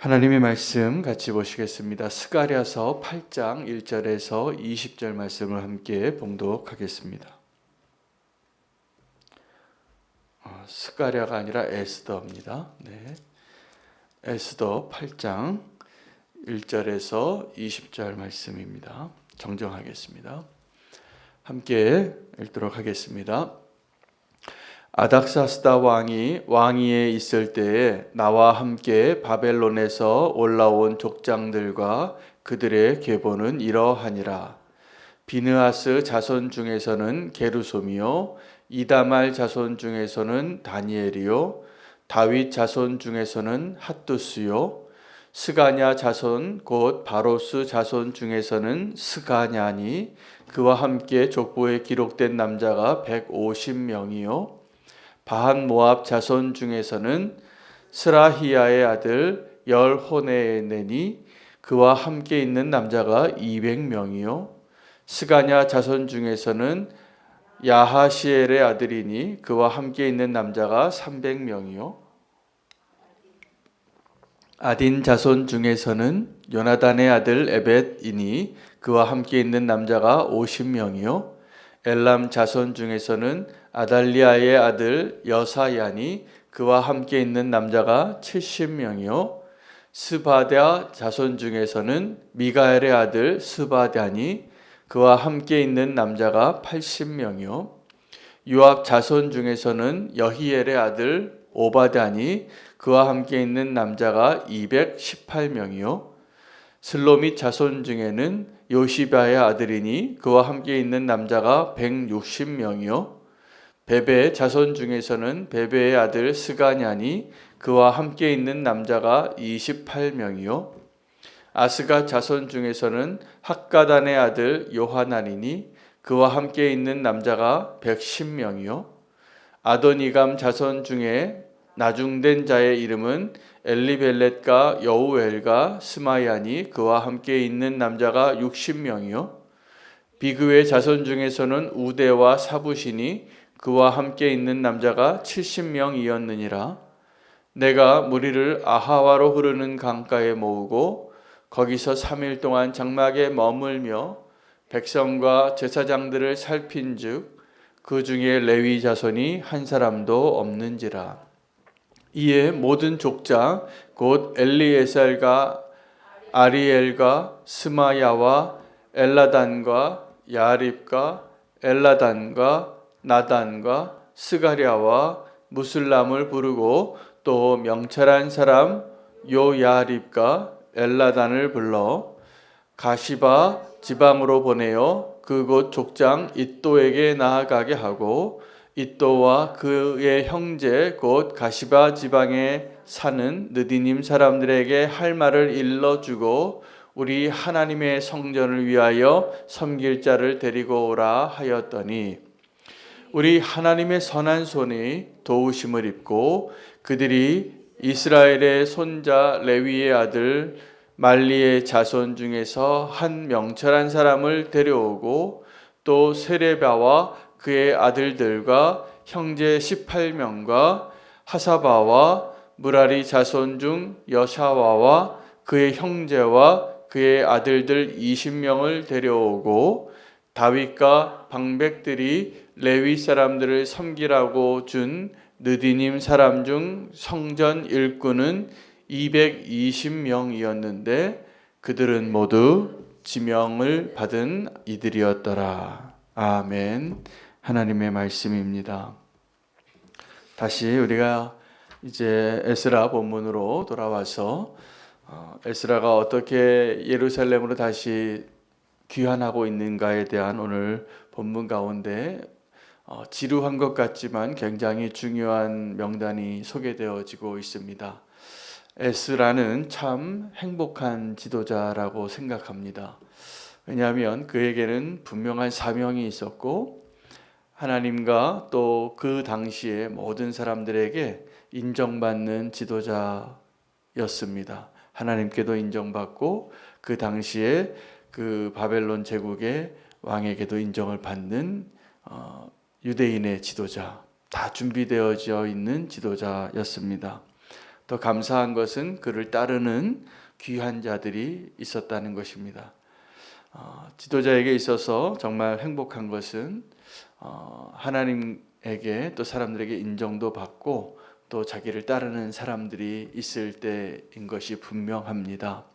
하나님의 말씀 같이 보시겠습니다. 스가랴서 8장 1절에서 20절 말씀을 함께 봉독하겠습니다. 스가랴가 아니라 에스더입니다. 에스더 8장 1절에서 20절 말씀입니다. 정정하겠습니다. 함께 읽도록 하겠습니다. 아닥사스다 왕이 왕위에 있을 때에 나와 함께 바벨론에서 올라온 족장들과 그들의 계보는 이러하니라. 비느하스 자손 중에서는 게르솜이요, 이다말 자손 중에서는 다니엘이요, 다윗 자손 중에서는 핫두스요, 스가냐 자손 곧 바로스 자손 중에서는 스가냐니 그와 함께 족보에 기록된 남자가 150명이요, 바한 모압 자손 중에서는 스라히야의 아들 열호네네니 그와 함께 있는 남자가 200명이요, 스가냐 자손 중에서는 야하시엘의 아들이니 그와 함께 있는 남자가 300명이요, 아딘 자손 중에서는 요나단의 아들 에벳이니 그와 함께 있는 남자가 50명이요, 엘람 자손 중에서는 아달리아의 아들 여사야니 그와 함께 있는 남자가 70명이요, 스바랴 자손 중에서는 미가엘의 아들 스바랴니 그와 함께 있는 남자가 80명이요, 요압 자손 중에서는 여히엘의 아들 오바댜니 그와 함께 있는 남자가 218명이요, 슬로밋 자손 중에는 요시바의 아들이니 그와 함께 있는 남자가 160명이요, 베베 자손 중에서는 베베의 아들 스가냐니 그와 함께 있는 남자가 28명이요, 아스가 자손 중에서는 학가단의 아들 요하나니니 그와 함께 있는 남자가 110명이요, 아도니감 자손 중에 나중된 자의 이름은 엘리벨렛과 여우엘과 스마야니 그와 함께 있는 남자가 60명이요, 비그의 자손 중에서는 우데와 사부시니 그와 함께 있는 남자가 70명이었느니라. 내가 무리를 아하와로 흐르는 강가에 모으고 거기서 3일 동안 장막에 머물며 백성과 제사장들을 살핀즉 그 중에 레위 자손이 한 사람도 없는지라. 이에 모든 족장 곧 엘리에셀과 아리엘과 스마야와 엘라단과 야립과 엘라단과 나단과 스가랴와 무슬람을 부르고 또 명철한 사람 요야립과 엘라단을 불러 가시바 지방으로 보내어 그곳 족장 잇도에게 나아가게 하고 잇도와 그의 형제 곧 가시바 지방에 사는 느디님 사람들에게 할 말을 일러주고 우리 하나님의 성전을 위하여 섬길 자를 데리고 오라 하였더니 우리 하나님의 선한 손이 도우심을 입고 그들이 이스라엘의 손자 레위의 아들 말리의 자손 중에서 한 명철한 사람을 데려오고 또 세레바와 그의 아들들과 형제 18명과 하사바와 무라리 자손 중 여샤와와 그의 형제와 그의 아들들 20명을 데려오고 다윗과 방백들이 레위 사람들을 섬기라고 준 느디님 사람 중 성전 일꾼은 220명이었는데 그들은 모두 지명을 받은 이들이었더라. 아멘. 하나님의 말씀입니다. 다시 우리가 이제 에스라 본문으로 돌아와서 에스라가 어떻게 예루살렘으로 다시 귀환하고 있는가에 대한 오늘 본문 가운데 지루한 것 같지만 굉장히 중요한 명단이 소개되어지고 있습니다. 에스라는 참 행복한 지도자라고 생각합니다. 왜냐하면 그에게는 분명한 사명이 있었고 하나님과 또 그 당시에 모든 사람들에게 인정받는 지도자였습니다. 하나님께도 인정받고 그 당시에 그 바벨론 제국의 왕에게도 인정을 받는 유대인의 지도자, 다 준비되어져 있는 지도자였습니다. 더 감사한 것은 그를 따르는 귀한 자들이 있었다는 것입니다. 지도자에게 있어서 정말 행복한 것은 하나님에게 또 사람들에게 인정도 받고 또 자기를 따르는 사람들이 있을 때인 것이 분명합니다.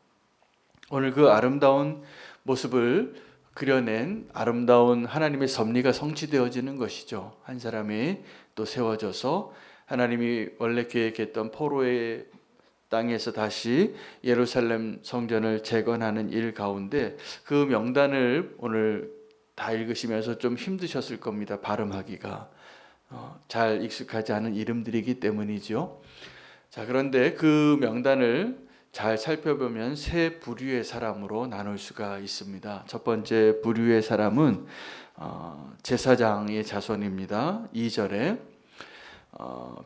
오늘 그 아름다운 모습을 그려낸 아름다운 하나님의 섭리가 성취되어지는 것이죠. 한 사람이 또 세워져서 하나님이 원래 계획했던 포로의 땅에서 다시 예루살렘 성전을 재건하는 일 가운데 그 명단을 오늘 다 읽으시면서 좀 힘드셨을 겁니다. 발음하기가 잘 익숙하지 않은 이름들이기 때문이죠. 자, 그런데 그 명단을 잘 살펴보면 세 부류의 사람으로 나눌 수가 있습니다. 첫 번째 부류의 사람은 제사장의 자손입니다. 2절에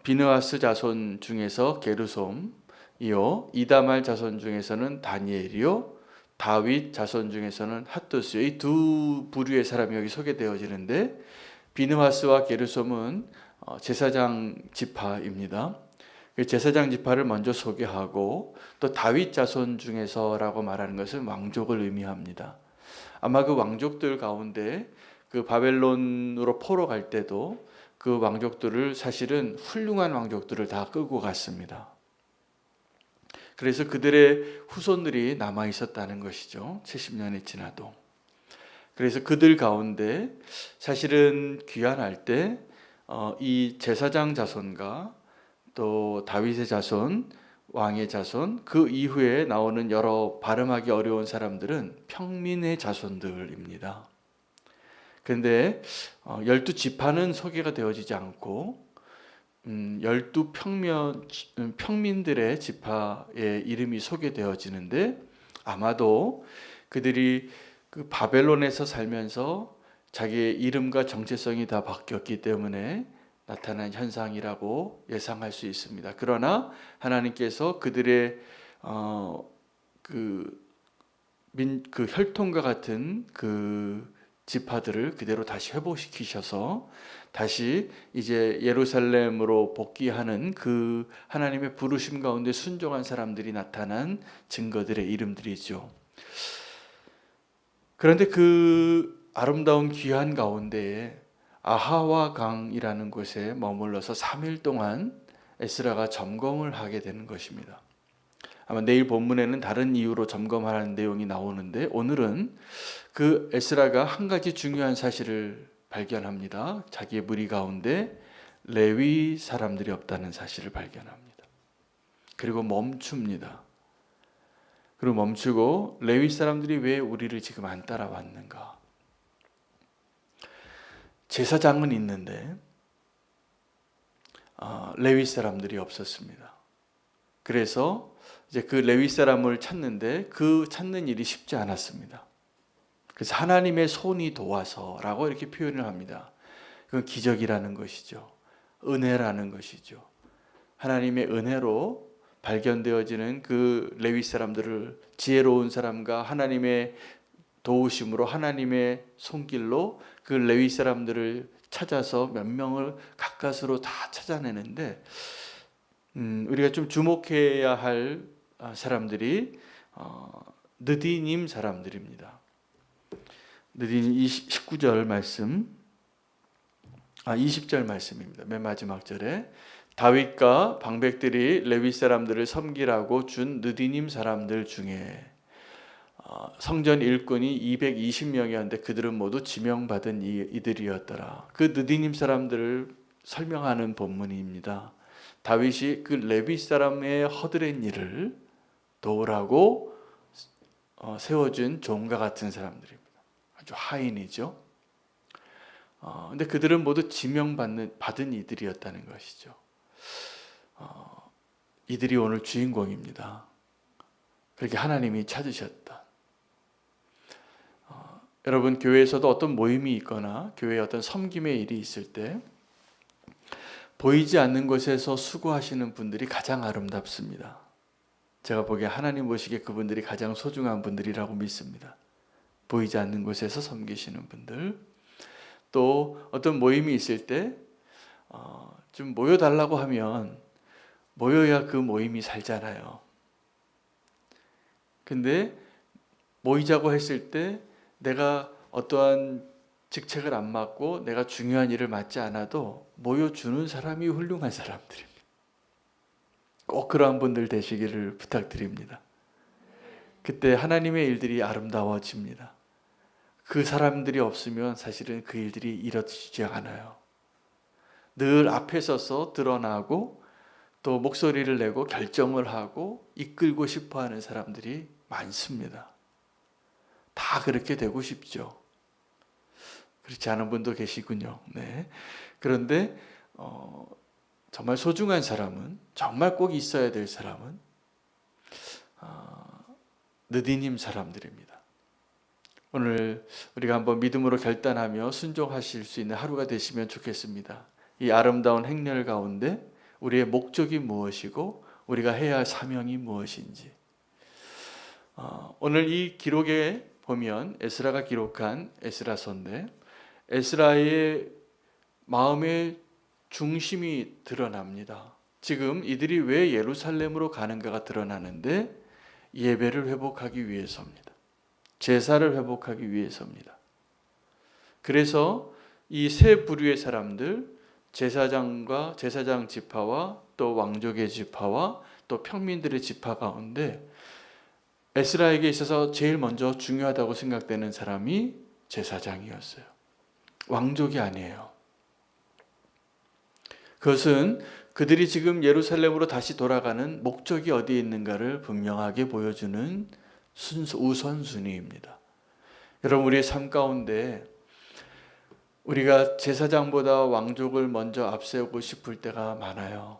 비느하스 자손 중에서 게르솜이요, 이다말 자손 중에서는 다니엘이요, 다윗 자손 중에서는 핫두스요. 이 두 부류의 사람이 여기 소개되어지는데 비느하스와 게르솜은 제사장 지파입니다. 제사장 지파를 먼저 소개하고 또 다윗 자손 중에서라고 말하는 것은 왕족을 의미합니다. 아마 그 왕족들 가운데 그 바벨론으로 포로 갈 때도 그 왕족들을 사실은 훌륭한 왕족들을 다 끌고 갔습니다. 그래서 그들의 후손들이 남아 있었다는 것이죠. 70년이 지나도. 그래서 그들 가운데 사실은 귀환할 때 이 제사장 자손과 또 다윗의 자손, 왕의 자손, 그 이후에 나오는 여러 발음하기 어려운 사람들은 평민의 자손들입니다. 그런데 12지파는 소개가 되어지지 않고 12 평민들의 지파의 이름이 소개되어지는데 아마도 그들이 그 바벨론에서 살면서 자기의 이름과 정체성이 다 바뀌었기 때문에 나타난 현상이라고 예상할 수 있습니다. 그러나 하나님께서 그들의 그 혈통과 같은 그 지파들을 그대로 다시 회복시키셔서 다시 이제 예루살렘으로 복귀하는 그 하나님의 부르심 가운데 순종한 사람들이 나타난 증거들의 이름들이죠. 그런데 그 아름다운 귀한 가운데에 아하와 강이라는 곳에 머물러서 3일 동안 에스라가 점검을 하게 되는 것입니다. 아마 내일 본문에는 다른 이유로 점검하는 내용이 나오는데 오늘은 그 에스라가 한 가지 중요한 사실을 발견합니다. 자기의 무리 가운데 레위 사람들이 없다는 사실을 발견합니다. 그리고 멈춥니다. 그리고 멈추고 레위 사람들이 왜 우리를 지금 안 따라왔는가? 제사장은 있는데 레위 사람들이 없었습니다. 그래서 이제 그 레위 사람을 찾는데 그 찾는 일이 쉽지 않았습니다. 그래서 하나님의 손이 도와서라고 이렇게 표현을 합니다. 그건 기적이라는 것이죠. 은혜라는 것이죠. 하나님의 은혜로 발견되어지는 그 레위 사람들을 지혜로운 사람과 하나님의 도우심으로 하나님의 손길로 그 레위 사람들을 찾아서 몇 명을 가까스로 다 찾아내는데 우리가 좀 주목해야 할 사람들이 느디님 사람들입니다. 느디님 19절 말씀, 20절 말씀입니다. 맨 마지막 절에 다윗과 방백들이 레위 사람들을 섬기라고 준 느디님 사람들 중에 성전 일꾼이 220명이었는데 그들은 모두 지명받은 이들이었더라. 그 느디님 사람들을 설명하는 본문입니다. 다윗이 그 레위 사람의 허드렛 일을 도우라고 세워준 종과 같은 사람들입니다. 아주 하인이죠. 근데 그들은 모두 받은 이들이었다는 것이죠. 이들이 오늘 주인공입니다. 그렇게 하나님이 찾으셨다. 여러분 교회에서도 어떤 모임이 있거나 교회에 어떤 섬김의 일이 있을 때 보이지 않는 곳에서 수고하시는 분들이 가장 아름답습니다. 제가 보기에 하나님 보시기에 그분들이 가장 소중한 분들이라고 믿습니다. 보이지 않는 곳에서 섬기시는 분들, 또 어떤 모임이 있을 때 좀 모여달라고 하면 모여야 그 모임이 살잖아요. 근데 모이자고 했을 때 내가 어떠한 직책을 안 맡고 내가 중요한 일을 맡지 않아도 모여주는 사람이 훌륭한 사람들입니다. 꼭 그러한 분들 되시기를 부탁드립니다. 그때 하나님의 일들이 아름다워집니다. 그 사람들이 없으면 사실은 그 일들이 이루어지지 않아요. 늘 앞에 서서 드러나고 또 목소리를 내고 결정을 하고 이끌고 싶어하는 사람들이 많습니다. 다 그렇게 되고 싶죠. 그렇지 않은 분도 계시군요. 네. 그런데 정말 소중한 사람은, 정말 꼭 있어야 될 사람은 느디님 사람들입니다. 오늘 우리가 한번 믿음으로 결단하며 순종하실 수 있는 하루가 되시면 좋겠습니다. 이 아름다운 행렬 가운데 우리의 목적이 무엇이고 우리가 해야 할 사명이 무엇인지, 오늘 이 기록에 보면 에스라가 기록한 에스라서인데 에스라의 마음의 중심이 드러납니다. 지금 이들이 왜 예루살렘으로 가는가가 드러나는데 예배를 회복하기 위해서입니다. 제사를 회복하기 위해서입니다. 그래서 이 세 부류의 사람들, 제사장과 제사장 지파와 또 왕족의 지파와 또 평민들의 지파 가운데 에스라에게 있어서 제일 먼저 중요하다고 생각되는 사람이 제사장이었어요. 왕족이 아니에요. 그것은 그들이 지금 예루살렘으로 다시 돌아가는 목적이 어디에 있는가를 분명하게 보여주는 우선순위입니다. 여러분, 우리의 삶 가운데 우리가 제사장보다 왕족을 먼저 앞세우고 싶을 때가 많아요.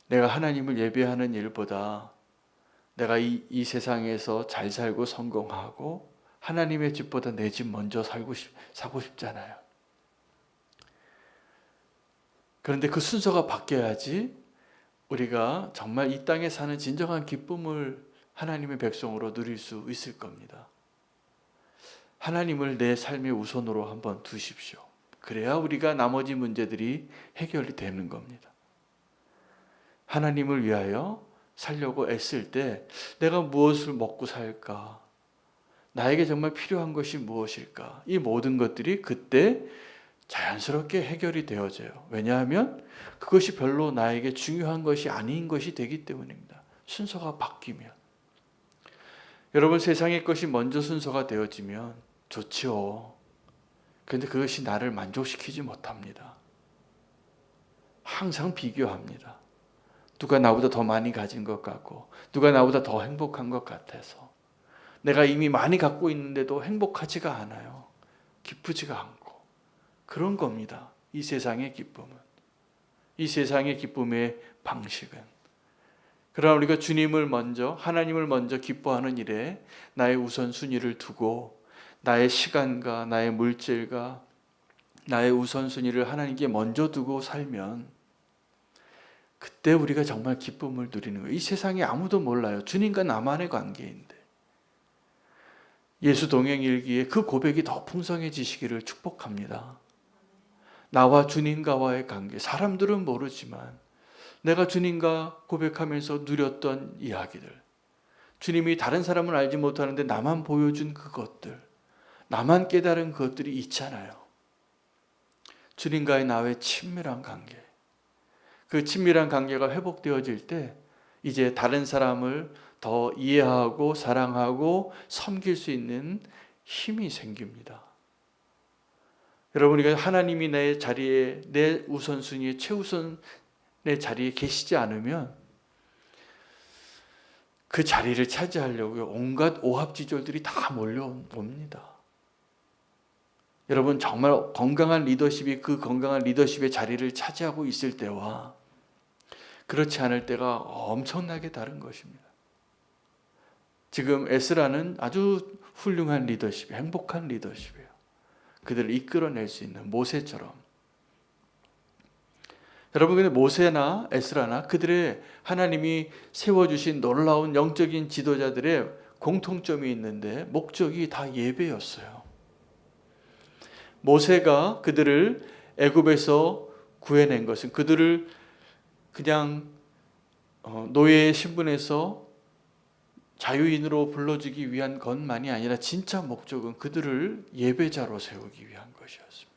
내가 하나님을 예배하는 일보다 내가 이 세상에서 잘 살고 성공하고 하나님의 집보다 내 집 먼저 사고 싶잖아요. 그런데 그 순서가 바뀌어야지 우리가 정말 이 땅에 사는 진정한 기쁨을 하나님의 백성으로 누릴 수 있을 겁니다. 하나님을 내 삶의 우선으로 한번 두십시오. 그래야 우리가 나머지 문제들이 해결이 되는 겁니다. 하나님을 위하여 살려고 애쓸 때 내가 무엇을 먹고 살까? 나에게 정말 필요한 것이 무엇일까? 이 모든 것들이 그때 자연스럽게 해결이 되어져요. 왜냐하면 그것이 별로 나에게 중요한 것이 아닌 것이 되기 때문입니다. 순서가 바뀌면. 여러분, 세상의 것이 먼저 순서가 되어지면 좋지요. 그런데 그것이 나를 만족시키지 못합니다. 항상 비교합니다. 누가 나보다 더 많이 가진 것 같고 누가 나보다 더 행복한 것 같아서 내가 이미 많이 갖고 있는데도 행복하지가 않아요. 기쁘지가 않고. 그런 겁니다. 이 세상의 기쁨은. 이 세상의 기쁨의 방식은. 그러나 우리가 주님을 먼저, 하나님을 먼저 기뻐하는 일에 나의 우선순위를 두고 나의 시간과 나의 물질과 나의 우선순위를 하나님께 먼저 두고 살면 그때 우리가 정말 기쁨을 누리는 거예요. 이 세상에 아무도 몰라요. 주님과 나만의 관계인데. 예수 동행 일기에 그 고백이 더 풍성해지시기를 축복합니다. 나와 주님과의 관계, 사람들은 모르지만 내가 주님과 고백하면서 누렸던 이야기들, 주님이 다른 사람은 알지 못하는데 나만 보여준 그것들, 나만 깨달은 그것들이 있잖아요. 주님과의 나의 친밀한 관계, 그 친밀한 관계가 회복되어질 때 이제 다른 사람을 더 이해하고 사랑하고 섬길 수 있는 힘이 생깁니다. 여러분, 우리가 하나님이 내 자리에, 내 우선순위의 최우선의 자리에 계시지 않으면 그 자리를 차지하려고 온갖 오합지졸들이 다 몰려옵니다. 여러분, 정말 건강한 리더십이 그 건강한 리더십의 자리를 차지하고 있을 때와 그렇지 않을 때가 엄청나게 다른 것입니다. 지금 에스라는 아주 훌륭한 리더십이에요. 행복한 리더십이에요. 그들을 이끌어낼 수 있는 모세처럼. 여러분, 근데 모세나 에스라나 그들의 하나님이 세워주신 놀라운 영적인 지도자들의 공통점이 있는데 목적이 다 예배였어요. 모세가 그들을 애굽에서 구해낸 것은 그들을 그냥 노예 신분에서 자유인으로 불러주기 위한 것만이 아니라 진짜 목적은 그들을 예배자로 세우기 위한 것이었습니다.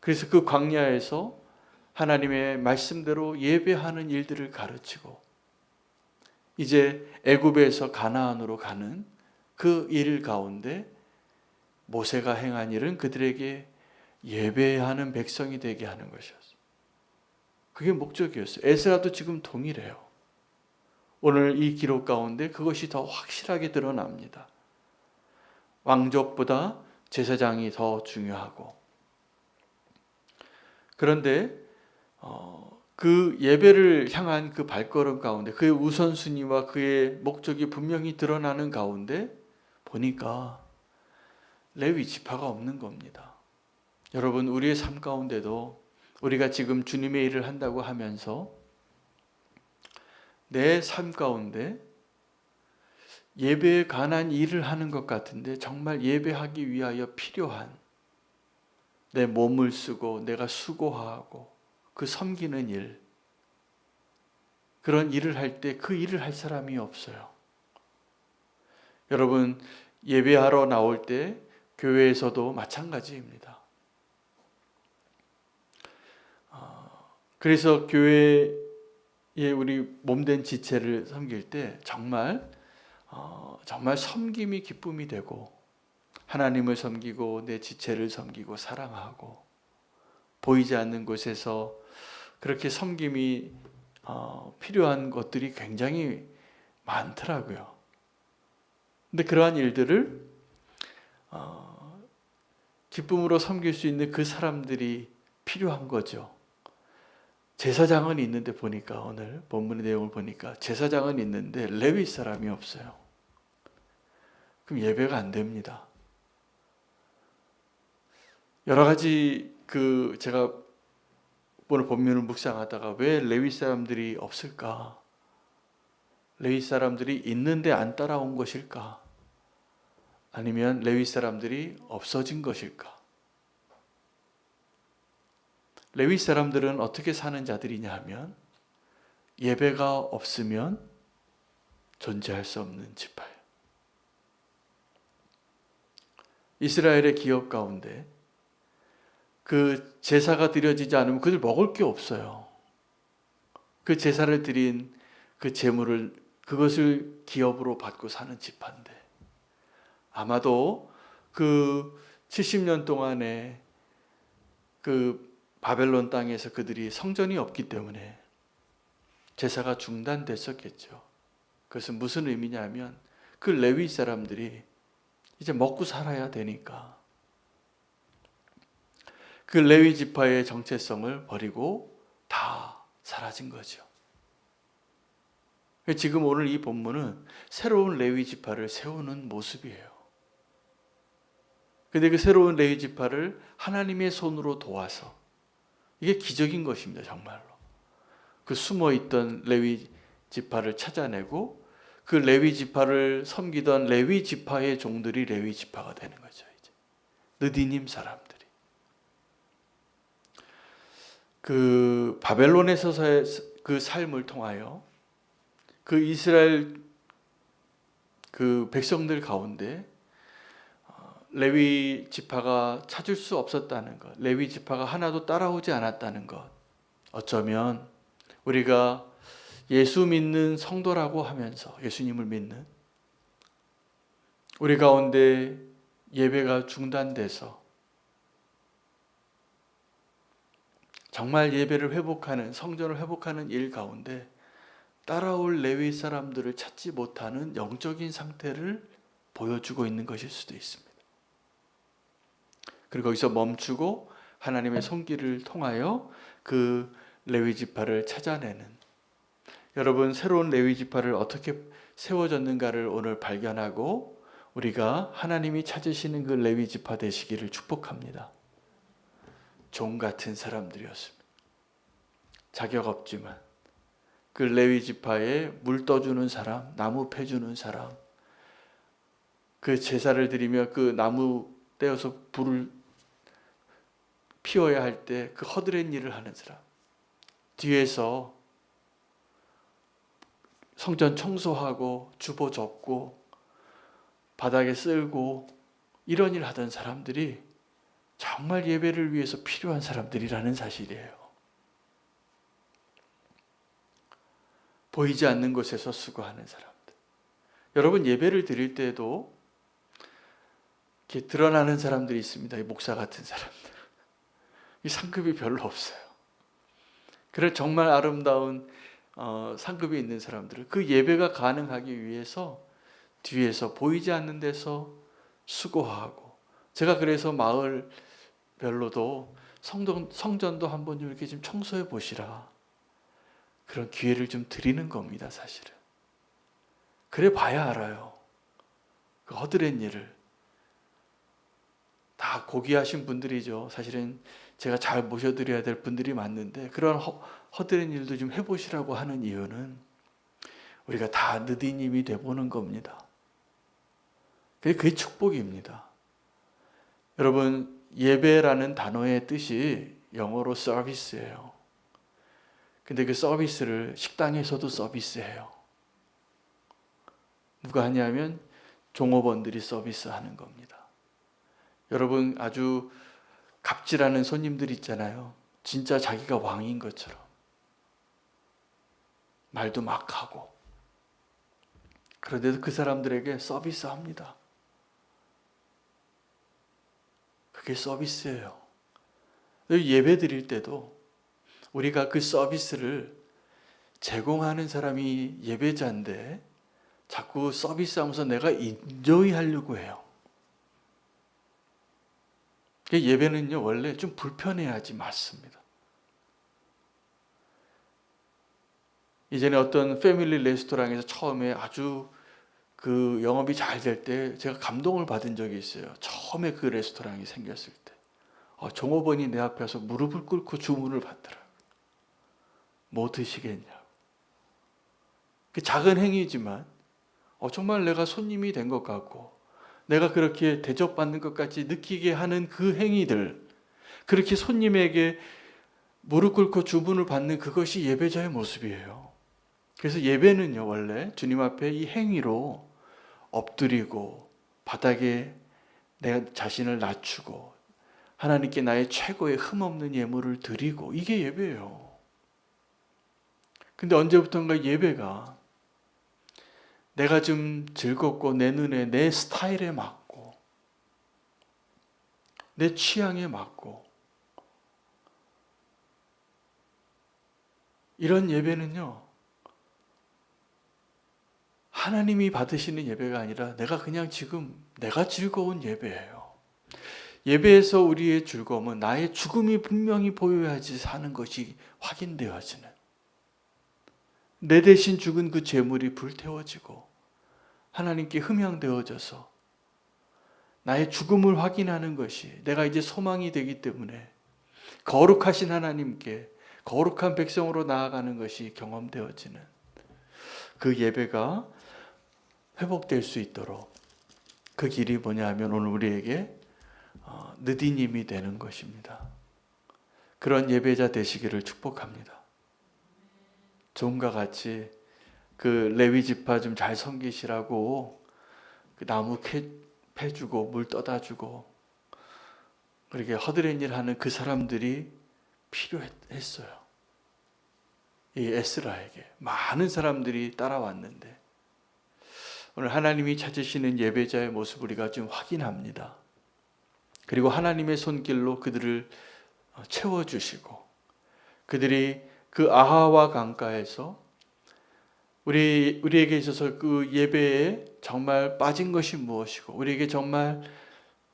그래서 그 광야에서 하나님의 말씀대로 예배하는 일들을 가르치고 이제 애굽에서 가나안으로 가는 그 일 가운데 모세가 행한 일은 그들에게 예배하는 백성이 되게 하는 것이었어요. 그게 목적이었어요. 에스라도 지금 동일해요. 오늘 이 기록 가운데 그것이 더 확실하게 드러납니다. 왕족보다 제사장이 더 중요하고, 그런데 그 예배를 향한 그 발걸음 가운데 그의 우선순위와 그의 목적이 분명히 드러나는 가운데 보니까 레위 지파가 없는 겁니다. 여러분, 우리의 삶 가운데도 우리가 지금 주님의 일을 한다고 하면서 내 삶 가운데 예배에 관한 일을 하는 것 같은데 정말 예배하기 위하여 필요한 내 몸을 쓰고 내가 수고하고 그 섬기는 일, 그런 일을 할 때 그 일을 할 사람이 없어요. 여러분, 예배하러 나올 때 교회에서도 마찬가지입니다. 그래서 교회에 우리 몸된 지체를 섬길 때 정말 섬김이 기쁨이 되고 하나님을 섬기고 내 지체를 섬기고 사랑하고 보이지 않는 곳에서 그렇게 섬김이 필요한 것들이 굉장히 많더라고요. 근데 그러한 일들을 기쁨으로 섬길 수 있는 그 사람들이 필요한 거죠. 제사장은 있는데 보니까 오늘 본문의 내용을 보니까 제사장은 있는데 레위 사람이 없어요. 그럼 예배가 안 됩니다. 여러 가지 제가 오늘 본문을 묵상하다가 왜 레위 사람들이 없을까? 레위 사람들이 있는데 안 따라온 것일까? 아니면 레위 사람들이 없어진 것일까? 레위 사람들은 어떻게 사는 자들이냐 하면 예배가 없으면 존재할 수 없는 지파예요. 이스라엘의 기업 가운데 그 제사가 드려지지 않으면 그들 먹을 게 없어요. 그 제사를 드린 그 제물을 그것을 기업으로 받고 사는 지파인데 아마도 그 70년 동안에 그 바벨론 땅에서 그들이 성전이 없기 때문에 제사가 중단됐었겠죠. 그것은 무슨 의미냐면 그 레위 사람들이 이제 먹고 살아야 되니까 그 레위 지파의 정체성을 버리고 다 사라진 거죠. 지금 오늘 이 본문은 새로운 레위 지파를 세우는 모습이에요. 근데 그 새로운 레위 지파를 하나님의 손으로 도와서 이게 기적인 것입니다. 정말로. 그 숨어있던 레위 지파를 찾아내고 그 레위 지파를 섬기던 레위 지파의 종들이 레위 지파가 되는 거죠. 이제 느디님 사람들이. 그 바벨론에서의 그 삶을 통하여 그 이스라엘 그 백성들 가운데 레위 지파가 찾을 수 없었다는 것, 레위 지파가 하나도 따라오지 않았다는 것, 어쩌면 우리가 예수 믿는 성도라고 하면서 예수님을 믿는 우리 가운데 예배가 중단돼서 정말 예배를 회복하는, 성전을 회복하는 일 가운데 따라올 레위 사람들을 찾지 못하는 영적인 상태를 보여주고 있는 것일 수도 있습니다. 그리고 거기서 멈추고 하나님의 손길을 통하여 그 레위 지파를 찾아내는, 여러분 새로운 레위 지파를 어떻게 세워졌는가를 오늘 발견하고 우리가 하나님이 찾으시는 그 레위 지파 되시기를 축복합니다. 종 같은 사람들이었습니다. 자격 없지만 그 레위 지파에 물 떠주는 사람, 나무 패주는 사람, 그 제사를 드리며 그 나무 떼어서 불을 피워야 할 때 그 허드렛 일을 하는 사람, 뒤에서 성전 청소하고 주보 접고 바닥에 쓸고 이런 일 하던 사람들이 정말 예배를 위해서 필요한 사람들이라는 사실이에요. 보이지 않는 곳에서 수고하는 사람들. 여러분, 예배를 드릴 때도 이렇게 드러나는 사람들이 있습니다. 목사 같은 사람들. 이 상급이 별로 없어요. 그래 정말 아름다운 상급이 있는 사람들은 그 예배가 가능하기 위해서 뒤에서 보이지 않는 데서 수고하고, 제가 그래서 마을별로도 성전도 한번 이렇게 좀 청소해 보시라, 그런 기회를 좀 드리는 겁니다. 사실은 그래 봐야 알아요. 그 허드렛 일을 다 고귀하신 분들이죠. 사실은 제가 잘 모셔드려야 될 분들이 많은데 그런 허드렛 일도 좀 해보시라고 하는 이유는 우리가 다 느디님이 돼보는 겁니다. 그게 축복입니다. 여러분, 예배라는 단어의 뜻이 영어로 서비스예요. 근데 그 서비스를 식당에서도 서비스해요. 누가 하냐면 종업원들이 서비스하는 겁니다. 여러분, 아주 갑질하는 손님들 있잖아요. 진짜 자기가 왕인 것처럼 말도 막 하고, 그런데도 그 사람들에게 서비스합니다. 그게 서비스예요. 예배 드릴 때도 우리가 그 서비스를 제공하는 사람이 예배자인데 자꾸 서비스하면서 내가 인조이 하려고 해요. 예배는요, 원래 좀 불편해야지 맞습니다. 이전에 어떤 패밀리 레스토랑에서 처음에 아주 그 영업이 잘 될 때 제가 감동을 받은 적이 있어요. 처음에 그 레스토랑이 생겼을 때 종업원이 내 앞에 와서 무릎을 꿇고 주문을 받더라고요. 뭐 드시겠냐고. 그 작은 행위지만 정말 내가 손님이 된 것 같고 내가 그렇게 대접받는 것 같이 느끼게 하는 그 행위들, 그렇게 손님에게 무릎 꿇고 주문을 받는 그것이 예배자의 모습이에요. 그래서 예배는요, 원래 주님 앞에 이 행위로 엎드리고 바닥에 내 자신을 낮추고 하나님께 나의 최고의 흠없는 예물을 드리고, 이게 예배예요. 근데 언제부턴가 예배가 내가 좀 즐겁고 내 눈에 내 스타일에 맞고 내 취향에 맞고 이런 예배는요, 하나님이 받으시는 예배가 아니라 내가 그냥 지금 내가 즐거운 예배예요. 예배에서 우리의 즐거움은 나의 죽음이 분명히 보여야지 사는 것이 확인되어지는, 내 대신 죽은 그 제물이 불태워지고 하나님께 흠향되어져서 나의 죽음을 확인하는 것이 내가 이제 소망이 되기 때문에 거룩하신 하나님께 거룩한 백성으로 나아가는 것이 경험되어지는 그 예배가 회복될 수 있도록 그 길이 뭐냐 하면 오늘 우리에게 느디님이 되는 것입니다. 그런 예배자 되시기를 축복합니다. 좀과 같이 그 레위 지파 좀 잘 섬기시라고 그 나무 패주고 물 떠다 주고 그렇게 허드렛 일 하는 그 사람들이 필요했어요. 이 에스라에게 많은 사람들이 따라왔는데 오늘 하나님이 찾으시는 예배자의 모습을 우리가 좀 확인합니다. 그리고 하나님의 손길로 그들을 채워주시고 그들이 그 아하와 강가에서 우리에게 있어서 그 예배에 정말 빠진 것이 무엇이고 우리에게 정말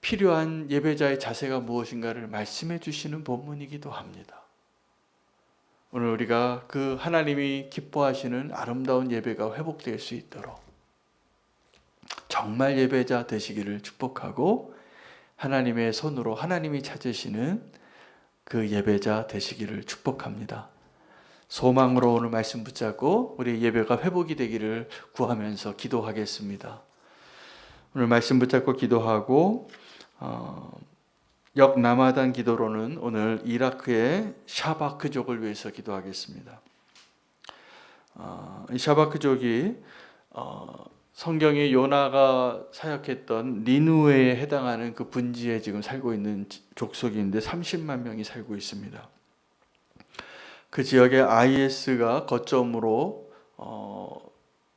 필요한 예배자의 자세가 무엇인가를 말씀해 주시는 본문이기도 합니다. 오늘 우리가 그 하나님이 기뻐하시는 아름다운 예배가 회복될 수 있도록 정말 예배자 되시기를 축복하고 하나님의 손으로 하나님이 찾으시는 그 예배자 되시기를 축복합니다. 소망으로 오늘 말씀 붙잡고 우리 예배가 회복이 되기를 구하면서 기도하겠습니다. 오늘 말씀 붙잡고 기도하고 역남하단 기도로는 오늘 이라크의 샤바크족을 위해서 기도하겠습니다. 이 샤바크족이 성경에 요나가 사역했던 니누웨에 해당하는 그 분지에 지금 살고 있는 족속인데 30만 명이 살고 있습니다. 그 지역에 IS가 거점으로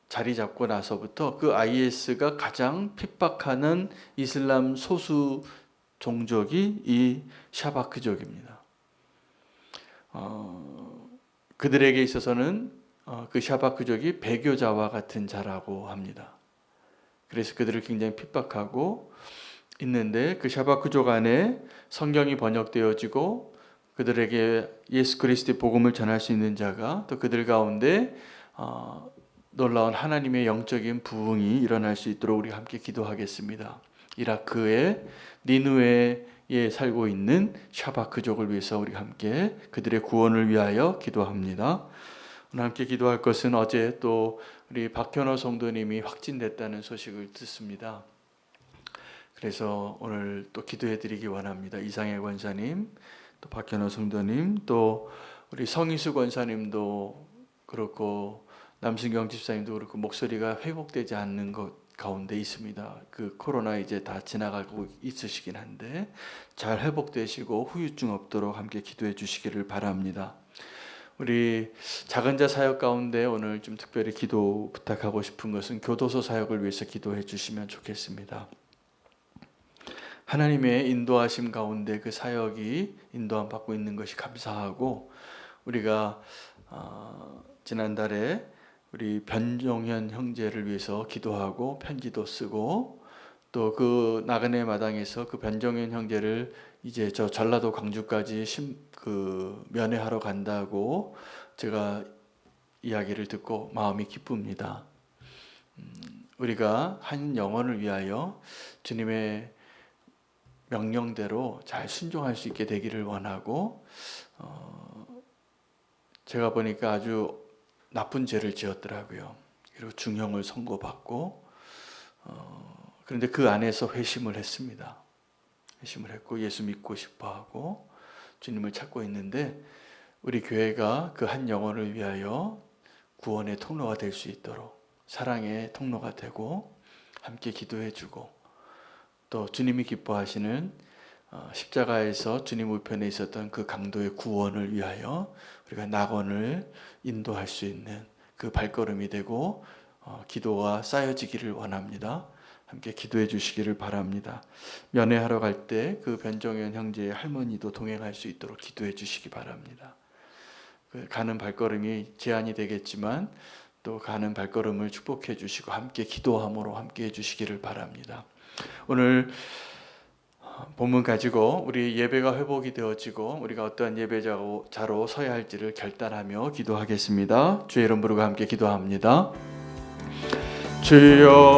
자리 잡고 나서부터 그 IS가 가장 핍박하는 이슬람 소수 종족이 이 샤바크족입니다. 그들에게 있어서는 그 샤바크족이 배교자와 같은 자라고 합니다. 그래서 그들을 굉장히 핍박하고 있는데 그 샤바크족 안에 성경이 번역되어지고 그들에게 예수 그리스도의 복음을 전할 수 있는 자가 또 그들 가운데 놀라운 하나님의 영적인 부흥이 일어날 수 있도록 우리 함께 기도하겠습니다. 이라크의 니누웨에 살고 있는 샤바크족을 위해서 우리 함께 그들의 구원을 위하여 기도합니다. 오늘 함께 기도할 것은 어제 또 우리 박현호 성도님이 확진됐다는 소식을 듣습니다. 그래서 오늘 또 기도해 드리기 원합니다. 이상해 권사님, 또 박현호 성도님, 또 우리 성희수 권사님도 그렇고 남승경 집사님도 그렇고 목소리가 회복되지 않는 것 가운데 있습니다. 그 코로나 이제 다 지나가고 있으시긴 한데 잘 회복되시고 후유증 없도록 함께 기도해 주시기를 바랍니다. 우리 작은 자 사역 가운데 오늘 좀 특별히 기도 부탁하고 싶은 것은 교도소 사역을 위해서 기도해 주시면 좋겠습니다. 하나님의 인도하심 가운데 그 사역이 인도함 받고 있는 것이 감사하고 우리가 지난달에 우리 변종현 형제를 위해서 기도하고 편지도 쓰고 또 그 나그네 마당에서 그 변종현 형제를 이제 저 전라도 광주까지 면회하러 간다고 제가 이야기를 듣고 마음이 기쁩니다. 우리가 한 영혼을 위하여 주님의 명령대로 잘 순종할 수 있게 되기를 원하고 제가 보니까 아주 나쁜 죄를 지었더라고요. 그리고 중형을 선고받고 그런데 그 안에서 회심을 했습니다. 회심을 했고 예수 믿고 싶어하고 주님을 찾고 있는데 우리 교회가 그 한 영혼을 위하여 구원의 통로가 될 수 있도록 사랑의 통로가 되고 함께 기도해주고 또 주님이 기뻐하시는 십자가에서 주님 우편에 있었던 그 강도의 구원을 위하여 우리가 낙원을 인도할 수 있는 그 발걸음이 되고 기도가 쌓여지기를 원합니다. 함께 기도해 주시기를 바랍니다. 면회하러 갈 때 그 변종현 형제의 할머니도 동행할 수 있도록 기도해 주시기 바랍니다. 가는 발걸음이 제한이 되겠지만 또 가는 발걸음을 축복해 주시고 함께 기도함으로 함께 해 주시기를 바랍니다. 오늘 본문 가지고 우리 예배가 회복이 되어지고 우리가 어떠한 예배자로 서야 할지를 결단하며 기도하겠습니다. 주의 이름 부르고 함께 기도합니다. 주여